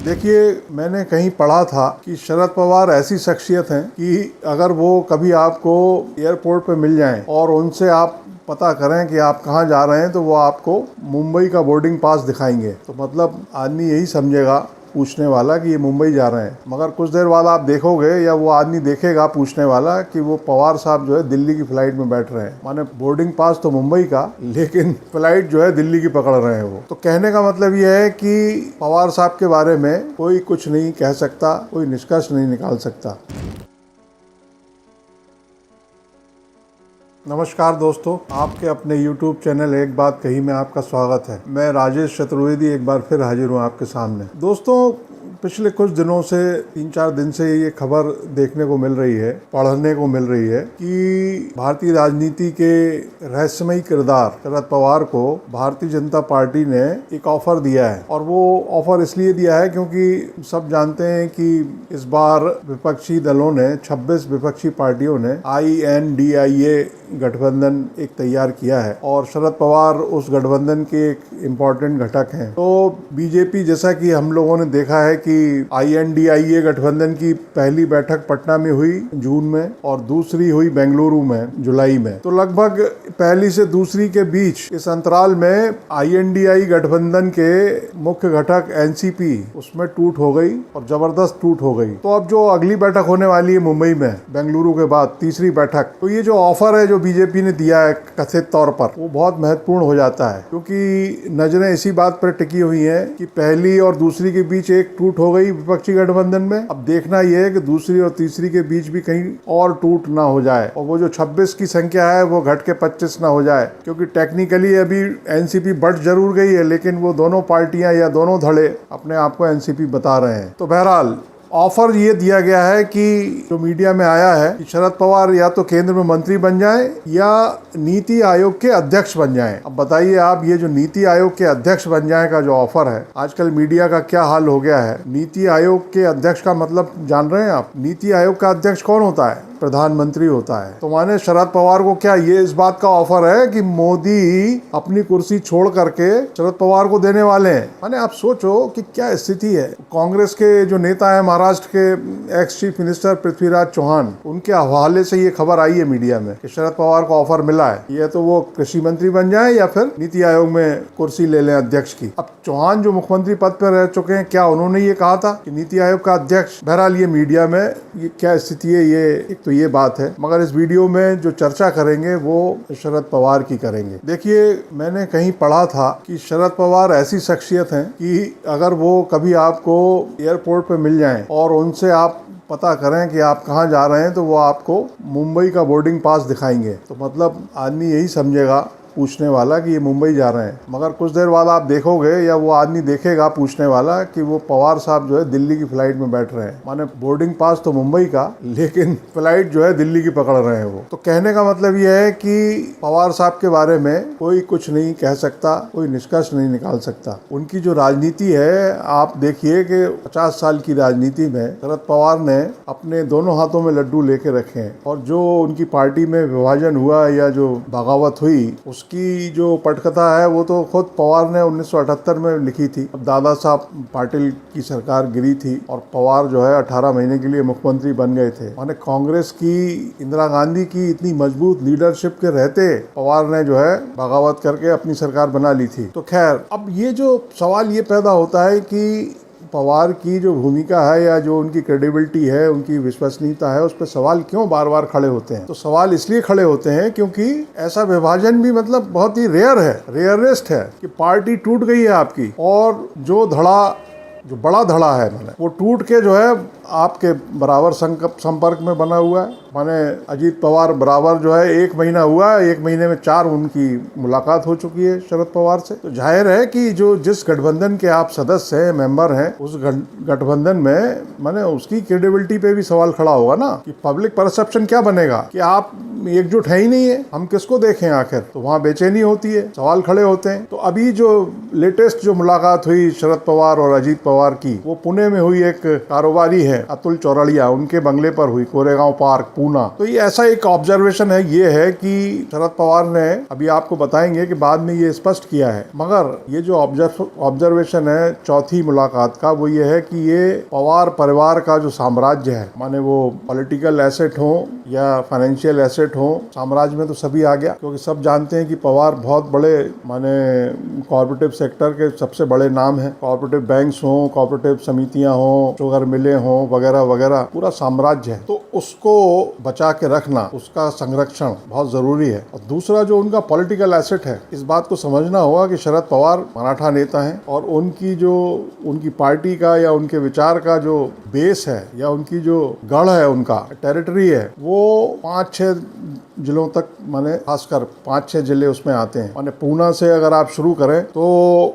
देखिए, मैंने कहीं पढ़ा था कि शरद पवार ऐसी शख्सियत हैं कि अगर वो कभी आपको एयरपोर्ट पे मिल जाएं और उनसे आप पता करें कि आप कहाँ जा रहे हैं तो वो आपको मुंबई का बोर्डिंग पास दिखाएंगे। तो मतलब आदमी यही समझेगा पूछने वाला कि ये मुंबई जा रहे हैं, मगर कुछ देर बाद आप देखोगे या वो आदमी देखेगा पूछने वाला कि वो पवार साहब जो है दिल्ली की फ्लाइट में बैठ रहे हैं। माने बोर्डिंग पास तो मुंबई का, लेकिन फ्लाइट जो है दिल्ली की पकड़ रहे हैं वो। तो कहने का मतलब ये है कि पवार साहब के बारे में कोई कुछ नहीं कह सकता, कोई निष्कर्ष नहीं निकाल सकता। नमस्कार दोस्तों, आपके अपने YouTube चैनल एक बात कही में आपका स्वागत है। मैं राजेश चतुर्वेदी एक बार फिर हाजिर हूँ आपके सामने। दोस्तों, पिछले कुछ दिनों से 3-4 दिन से ये खबर देखने को मिल रही है, पढ़ने को मिल रही है कि भारतीय राजनीति के रहस्यमयी किरदार शरद पवार को भारतीय जनता पार्टी ने एक ऑफर दिया है। और वो ऑफर इसलिए दिया है क्योंकि सब जानते हैं कि इस बार विपक्षी दलों ने 26 विपक्षी पार्टियों ने INDIA गठबंधन एक तैयार किया है और शरद पवार उस गठबंधन के एक इम्पोर्टेंट घटक हैं। तो बीजेपी, जैसा कि हम लोगों ने देखा है कि INDIA गठबंधन की पहली बैठक पटना में हुई जून में और दूसरी हुई बेंगलुरु में जुलाई में। तो लगभग पहली से दूसरी के बीच इस अंतराल में INDI गठबंधन के मुख्य घटक NCP उसमें टूट हो गई और जबरदस्त टूट हो गई। तो अब जो अगली बैठक होने वाली है मुंबई में बेंगलुरु के बाद तीसरी बैठक, तो ये जो ऑफर है जो बीजेपी ने दिया है कथित तौर पर, वो बहुत महत्वपूर्ण हो जाता है क्योंकि नजरें इसी बात पर टिकी हुई हैं कि पहली और दूसरी के बीच एक टूट हो गई विपक्षी गठबंधन में। अब देखना यह है कि दूसरी और तीसरी के बीच भी कहीं और टूट ना हो जाए और वो जो 26 की संख्या है वो घट के 25 ना हो जाए, क्योंकि टेक्निकली अभी NCP बढ़ जरूर गई है लेकिन वो दोनों पार्टियां या दोनों धड़े अपने आप को NCP बता रहे हैं। तो बहरहाल ऑफर ये दिया गया है कि जो मीडिया में आया है कि शरद पवार या तो केंद्र में मंत्री बन जाएं या नीति आयोग के अध्यक्ष बन जाएं। अब बताइए आप, ये जो नीति आयोग के अध्यक्ष बन जाए का जो ऑफर है, आजकल मीडिया का क्या हाल हो गया है। नीति आयोग के अध्यक्ष का मतलब जान रहे हैं आप? नीति आयोग का अध्यक्ष कौन होता है? प्रधानमंत्री होता है। तो माने शरद पवार को क्या ये इस बात का ऑफर है कि मोदी अपनी कुर्सी छोड़ करके शरद पवार को देने वाले हैं? माने आप सोचो कि क्या स्थिति है। कांग्रेस के जो नेता है, महाराष्ट्र के ex chief minister Prithviraj Chavan, उनके हवाले से ये खबर आई है मीडिया में कि शरद पवार को ऑफर मिला है, ये तो वो कृषि मंत्री बन जाए या फिर नीति आयोग में कुर्सी ले लें अध्यक्ष की। अब चौहान जो मुख्यमंत्री पद पर रह चुके हैं, क्या उन्होंने ये कहा था कि नीति आयोग का अध्यक्ष? बहरहाल ये मीडिया में ये क्या स्थिति है, ये तो ये बात है। मगर इस वीडियो में जो चर्चा करेंगे वो शरद पवार की करेंगे। देखिए, मैंने कहीं पढ़ा था कि शरद पवार ऐसी शख्सियत हैं कि अगर वो कभी आपको एयरपोर्ट पे मिल जाएं और उनसे आप पता करें कि आप कहाँ जा रहे हैं तो वो आपको मुंबई का बोर्डिंग पास दिखाएंगे। तो मतलब आदमी यही समझेगा पूछने वाला कि ये मुंबई जा रहे हैं, मगर कुछ देर बाद आप देखोगे या वो आदमी देखेगा पूछने वाला कि वो पवार साहब जो है दिल्ली की फ्लाइट में बैठ रहे हैं। माने बोर्डिंग पास तो मुंबई का, लेकिन फ्लाइट जो है दिल्ली की पकड़ रहे हैं वो। तो कहने का मतलब ये है कि पवार साहब के बारे में कोई कुछ नहीं कह सकता, कोई निष्कर्ष नहीं निकाल सकता। उनकी जो राजनीति है, आप देखिए कि 50 साल की राजनीति में शरद पवार ने अपने दोनों हाथों में लड्डू लेके रखे हैं और जो उनकी पार्टी में विभाजन हुआ या जो बगावत हुई, उसकी जो पटकथा है वो तो खुद पवार ने 1978 में लिखी थी। अब दादा साहब पाटिल की सरकार गिरी थी और पवार जो है 18 महीने के लिए मुख्यमंत्री बन गए थे। माने कांग्रेस की, इंदिरा गांधी की इतनी मजबूत लीडरशिप के रहते पवार ने जो है बगावत करके अपनी सरकार बना ली थी। तो खैर, अब ये जो सवाल ये पैदा होता है कि पवार की जो भूमिका है या जो उनकी क्रेडिबिलिटी है, उनकी विश्वसनीयता है, उस पर सवाल क्यों बार बार खड़े होते हैं? तो सवाल इसलिए खड़े होते हैं क्योंकि ऐसा विभाजन भी मतलब बहुत ही रेयर है, रेयरेस्ट है कि पार्टी टूट गई है आपकी और जो बड़ा धड़ा है माने वो टूट के जो है आपके बराबर संपर्क में बना हुआ है। माने अजीत पवार बराबर जो है 1 महीना हुआ है, 1 महीने में 4 उनकी मुलाकात हो चुकी है शरद पवार से। तो जाहिर है कि जो जिस गठबंधन के आप सदस्य हैं, मेंबर हैं, उस गठबंधन में माने उसकी क्रेडिबिलिटी पे भी सवाल खड़ा होगा ना कि पब्लिक परसेप्शन क्या बनेगा कि आप एकजुट है ही नहीं है, हम किसको देखें आखिर। तो वहाँ बेचैनी होती है, सवाल खड़े होते हैं। तो अभी जो लेटेस्ट जो मुलाकात हुई शरद पवार और अजीत पवार की, वो पुणे में हुई एक कारोबारी है हैं अतुल चौरड़िया, उनके बंगले पर हुई, कोरेगांव पार्क, पूना। तो ये ऐसा एक ऑब्जर्वेशन है, ये है कि शरद पवार ने, अभी आपको बताएंगे कि बाद में ये स्पष्ट किया है, मगर ये जो ऑब्जर्वेशन है चौथी मुलाकात का, वो ये है कि ये पवार परिवार का जो साम्राज्य है, माने वो पॉलिटिकल एसेट हो या फाइनेंशियल एसेट हो, साम्राज्य में तो सभी आ गया, क्योंकि सब जानते हैं कि पवार बहुत बड़े माने कॉर्पोरेटिव सेक्टर के सबसे बड़े नाम है। कॉर्पोरेटिव बैंक्स हो, कॉर्पोरेटिव समितियां हो, शुगर मिलें हो, वगैरह वगैरह, पूरा साम्राज्य है। तो उसको बचा के रखना, उसका संरक्षण बहुत जरूरी है। और दूसरा जो उनका पॉलिटिकल एसेट है, इस बात को समझना होगा कि शरद पवार मराठा नेता हैं और उनकी पार्टी का या उनके विचार का जो बेस है या उनकी जो गढ़ है, उनका टेरिटरी है, वो 5-6 जिलों तक, माने खासकर 5-6 जिले उसमें आते हैं। माने पूना से अगर आप शुरू करें तो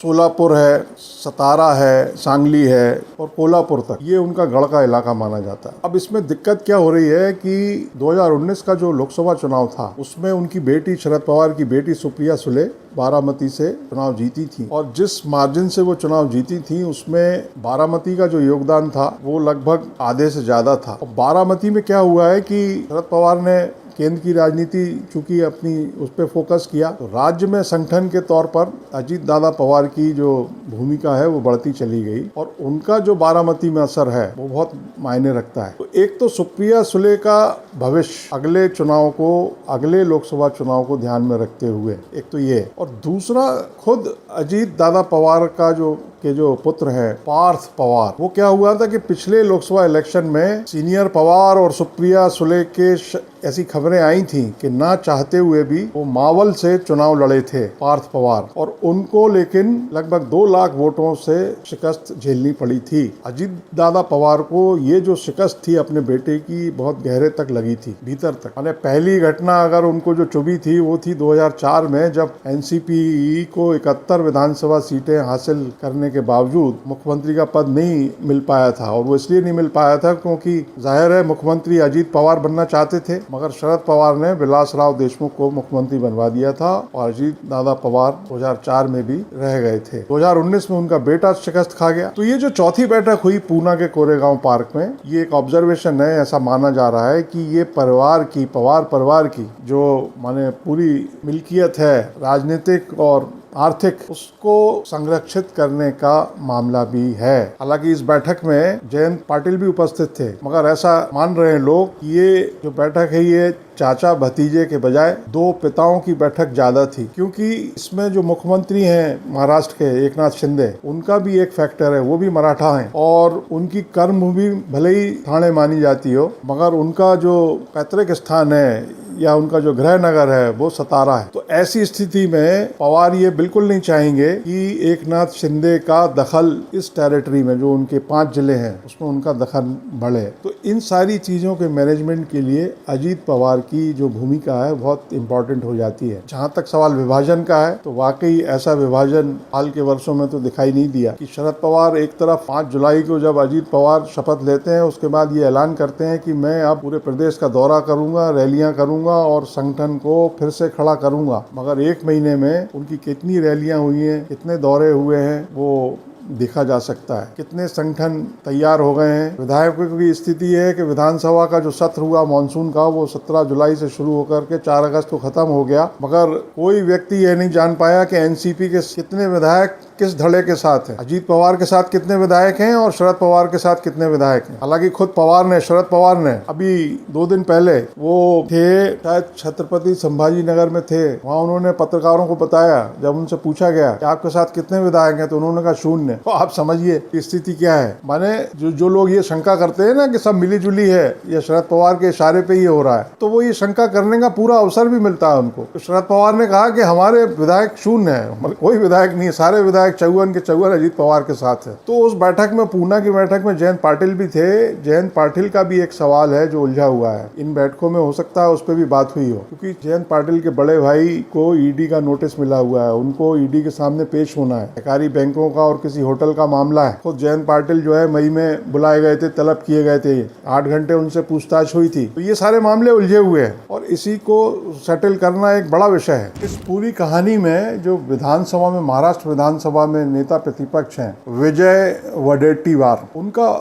सोलापुर है, सतारा है, सांगली है और कोल्हापुर तक, ये उनका गढ़ का इलाका माना जाता है। अब इसमें दिक्कत क्या हो रही है कि 2019 का जो लोकसभा चुनाव था, उसमें उनकी बेटी, शरद पवार की बेटी सुप्रिया सुले बारामती से चुनाव जीती थी, और जिस मार्जिन से वो चुनाव जीती थी उसमें बारामती का जो योगदान था वो लगभग आधे से ज्यादा था। और बारामती में क्या हुआ है कि शरद पवार ने केंद्र की राजनीति चूंकि अपनी उस पर फोकस किया, तो राज्य में संगठन के तौर पर अजीत दादा पवार की जो भूमिका है वो बढ़ती चली गई और उनका जो बारामती में असर है वो बहुत मायने रखता है। तो एक तो सुप्रिया सुले का भविष्य अगले चुनाव को, अगले लोकसभा चुनाव को ध्यान में रखते हुए, एक तो ये, और दूसरा खुद अजीत दादा पवार का जो पुत्र है पार्थ पवार, वो क्या हुआ था कि पिछले लोकसभा इलेक्शन में सीनियर पवार और सुप्रिया सुले के ऐसी खबरें आई थी कि ना चाहते हुए भी वो मावल से चुनाव लड़े थे पार्थ पवार, और उनको लेकिन लगभग 2 लाख वोटों से शिकस्त झेलनी पड़ी थी। अजीत दादा पवार को ये जो शिकस्त थी अपने बेटे की, बहुत गहरे तक लगी थी, भीतर तक। यानी पहली घटना अगर उनको जो चुभी थी वो थी 2004 में, जब एनसीपी को 71 विधानसभा सीटें हासिल करने के बावजूद मुख्यमंत्री का पद नहीं मिल पाया था। और वो इसलिए नहीं मिल पाया था क्योंकि जाहिर है मुख्यमंत्री अजीत पवार बनना चाहते थे, मगर शरद पवार ने विलासराव देशमुख को मुख्यमंत्री बनवा दिया था और अजीत दादा पवार 2004 में भी रह गए थे। 2019 में उनका बेटा शिकस्त खा गया। तो ये जो चौथी बैठक हुई पूना के कोरेगांव पार्क में, ये एक ऑब्जर्वेशन है, ऐसा माना जा रहा है कि ये परिवार की, पवार परिवार की जो माने पूरी मिल्कियत है राजनीतिक और आर्थिक, उसको संरक्षित करने का मामला भी है। हालांकि इस बैठक में जयंत पाटिल भी उपस्थित थे, मगर ऐसा मान रहे हैं लोग कि ये जो बैठक है ये चाचा भतीजे के बजाय 2 पिताओं की बैठक ज्यादा थी, क्योंकि इसमें जो मुख्यमंत्री हैं महाराष्ट्र के एकनाथ शिंदे, उनका भी एक फैक्टर है, वो भी मराठा हैं और उनकी कर्मभूमि भले ही ठाणे मानी जाती हो, मगर उनका जो पैतृक स्थान है या उनका जो गृह नगर है वो सतारा है। तो ऐसी स्थिति में पवार ये बिल्कुल नहीं चाहेंगे कि एकनाथ शिंदे का दखल इस टेरिटरी में, जो उनके 5 जिले हैं, उसमें उनका दखल बढ़े। तो इन सारी चीजों के मैनेजमेंट के लिए अजीत पवार की जो भूमिका है बहुत इंपॉर्टेंट हो जाती है। जहां तक सवाल विभाजन का है, तो वाकई ऐसा विभाजन हाल के वर्षों में तो दिखाई नहीं दिया कि शरद पवार एक तरफ 5 जुलाई को जब अजीत पवार शपथ लेते हैं, उसके बाद ये ऐलान करते हैं कि मैं अब पूरे प्रदेश का दौरा करूंगा, रैलियां करूंगा और संगठन को फिर से खड़ा करूंगा। मगर 1 महीने में उनकी कितनी रैलियां हुई हैं, कितने दौरे हुए हैं, वो देखा जा सकता है। कितने संगठन तैयार हो गए हैं। विधायकों की स्थिति है कि विधानसभा का जो सत्र हुआ मानसून का, वो 17 जुलाई से शुरू होकर के 4 अगस्त को खत्म हो गया, मगर कोई व्यक्ति ये नहीं जान पाया कि एनसीपी के कितने विधायक किस धड़े के साथ हैं, अजीत पवार के साथ कितने विधायक हैं और शरद पवार के साथ कितने विधायक हैं। हालांकि खुद शरद पवार ने अभी 2 दिन पहले वो थे, शायद छत्रपति संभाजी नगर में थे, वहाँ उन्होंने पत्रकारों को बताया, जब उनसे पूछा गया कि आपके साथ कितने विधायक हैं, तो उन्होंने कहा 0। तो आप समझिए स्थिति क्या है। माने जो लोग ये शंका करते हैं ना कि सब मिली जुली है, ये शरद पवार के इशारे पे ही हो रहा है, तो वो ये शंका करने का पूरा अवसर भी मिलता है उनको। तो शरद पवार ने कहा कि हमारे विधायक 0 है, कोई विधायक नहीं, सारे विधायक 54 के 54 अजीत पवार के साथ है। तो उस बैठक में, पूना की बैठक में जयंत पाटिल भी थे। जयंत पाटिल का भी एक सवाल है जो उलझा हुआ है। इन बैठकों में हो सकता है उस पर भी बात हुई हो, क्योंकि जयंत पाटिल के बड़े भाई को ईडी का नोटिस मिला हुआ है, उनको ईडी के सामने पेश होना है। सरकारी बैंकों का और किसी होटल का मामला है। खुद जयंत पाटिल जो है मई में बुलाए गए थे, तलब किए गए थे, 8 घंटे उनसे पूछताछ हुई थी। तो ये सारे मामले उलझे हुए हैं और इसी को सेटल करना एक बड़ा विषय है। इस पूरी कहानी में जो विधानसभा में, महाराष्ट्र विधानसभा में नेता प्रतिपक्ष हैं विजय वडेट्टीवार, उनका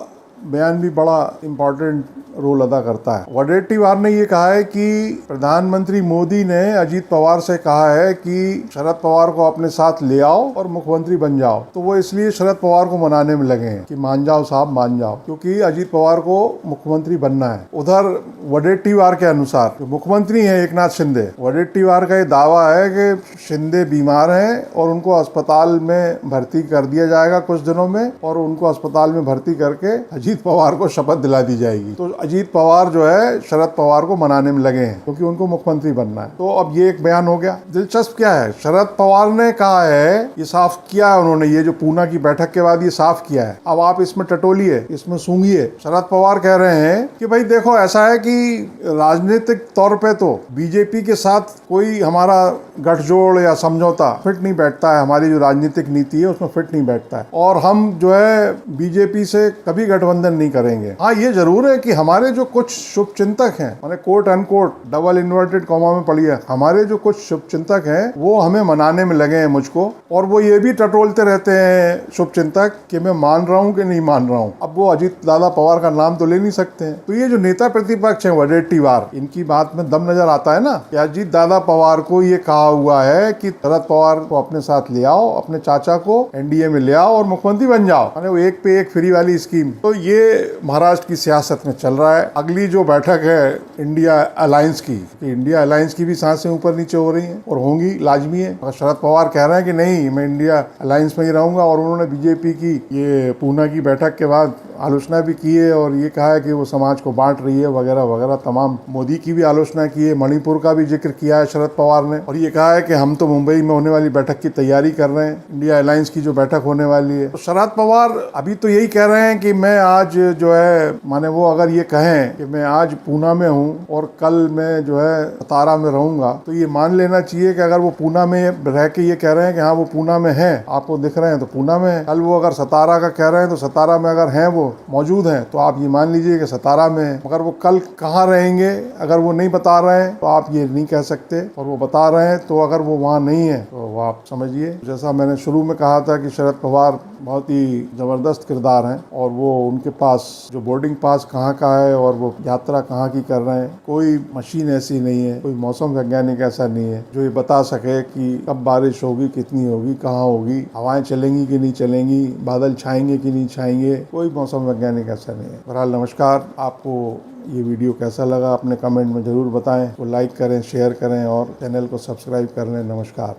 बयान भी बड़ा इम्पोर्टेंट रोल अदा करता है। वडेट्टीवार ने ये कहा है कि प्रधानमंत्री मोदी ने अजीत पवार से कहा है कि शरद पवार को अपने साथ ले आओ और मुख्यमंत्री बन जाओ। तो वो इसलिए शरद पवार को मनाने में लगे हैं कि मान जाओ साहब, मान जाओ, क्योंकि अजीत पवार को मुख्यमंत्री बनना है। उधर वडेट्टीवार के अनुसार जो मुख्यमंत्री हैं एकनाथ शिंदे, वडेट्टीवार का ये दावा है कि शिंदे बीमार हैं और उनको अस्पताल में भर्ती कर दिया जाएगा कुछ दिनों में, और उनको अस्पताल में भर्ती करके अजीत पवार को शपथ दिला दी जाएगी। तो अजीत पवार जो है शरद पवार को मनाने में लगे हैं क्योंकि उनको मुख्यमंत्री बनना है। तो अब ये एक बयान हो गया। दिलचस्प क्या है, शरद पवार ने कहा है, ये साफ किया है उन्होंने, ये जो पूना की बैठक के बाद ये साफ किया है। अब आप इसमें टटोलिए, इसमें सूंघिए। शरद पवार कह रहे हैं कि भाई देखो, ऐसा है कि राजनीतिक तौर पे तो बीजेपी के साथ कोई हमारा गठजोड़ या समझौता फिट नहीं बैठता है, हमारी जो राजनीतिक नीति है उसमें फिट नहीं बैठता है, और हम जो है बीजेपी से कभी गठबंधन नहीं करेंगे। हाँ, ये जरूर है कि हमारे जो कुछ शुभचिंतक हैं, मैंने quote unquote double inverted comma में पढ़ी है, हमारे जो कुछ शुभचिंतक हैं वो हमें मनाने में लगे हैं मुझको, और वो ये भी टटोलते रहते हैं शुभचिंतक कि मैं मान रहा हूँ कि नहीं मान रहा हूँ। अब वो अजीत दादा पवार का नाम तो ले नहीं सकते हैं। तो ये जो नेता प्रतिपक्ष है वडेट्टीवार, इनकी बात में दम नजर आता है ना कि अजीत दादा पवार को ये कहा हुआ है कि शरद पवार को अपने साथ ले आओ, अपने चाचा को एनडीए में ले आओ और मुख्यमंत्री बन जाओ, यानी वो एक पे एक फ्री वाली स्कीम। तो ये महाराष्ट्र की सियासत में चल रहा है। अगली जो बैठक है इंडिया अलायंस की, इंडिया अलायंस की भी सांसें ऊपर नीचे हो रही हैं और होंगी, लाजमी है। अगर शरद पवार कह रहे हैं कि नहीं मैं इंडिया अलायंस में ही रहूंगा, और उन्होंने बीजेपी की ये पूना की बैठक के बाद आलोचना भी की है और ये कहा है कि वो समाज को बांट रही है वगैरह वगैरह तमाम, मोदी की भी आलोचना की है, मणिपुर का भी जिक्र किया है शरद पवार ने, और ये कहा है कि हम तो मुंबई में होने वाली बैठक की तैयारी कर रहे हैं, इंडिया अलायंस की जो बैठक होने वाली है। तो शरद पवार अभी तो यही कह रहे हैं कि मैं आज जो है, माने वो अगर ये कहें कि मैं आज पूना में हूँ और कल मैं जो है सतारा में रहूंगा, तो ये मान लेना चाहिए कि अगर वो पूना में रह के ये कह रहे हैं कि हाँ वो पूना में है, आपको दिख रहे हैं तो पूना में है, कल वो अगर सतारा का कह रहे हैं तो सतारा में अगर हैं वो मौजूद हैं, तो आप ये मान लीजिए कि सतारा में है। मगर वो कल कहाँ रहेंगे अगर वो नहीं बता रहे हैं तो आप ये नहीं कह सकते, और वो बता रहे हैं तो अगर वो वहाँ नहीं है तो वो आप समझिए। जैसा मैंने शुरू में कहा था कि शरद पवार बहुत ही जबरदस्त किरदार हैं, और वो उनके पास जो बोर्डिंग पास कहाँ का है और वो यात्रा कहाँ की कर रहे हैं, कोई मशीन ऐसी नहीं है, कोई मौसम वैज्ञानिक ऐसा नहीं है जो ये बता सके कि कब बारिश होगी, कितनी होगी, कहाँ होगी, हवाएं चलेंगी कि नहीं चलेंगी, बादल छाएंगे कि नहीं छाएंगे, कोई मौसम वैज्ञानिक ऐसा नहीं है। बहरहाल नमस्कार, आपको ये वीडियो कैसा लगा अपने कमेंट में ज़रूर बताएं, वो लाइक करें, शेयर करें और चैनल को सब्सक्राइब कर लें। नमस्कार।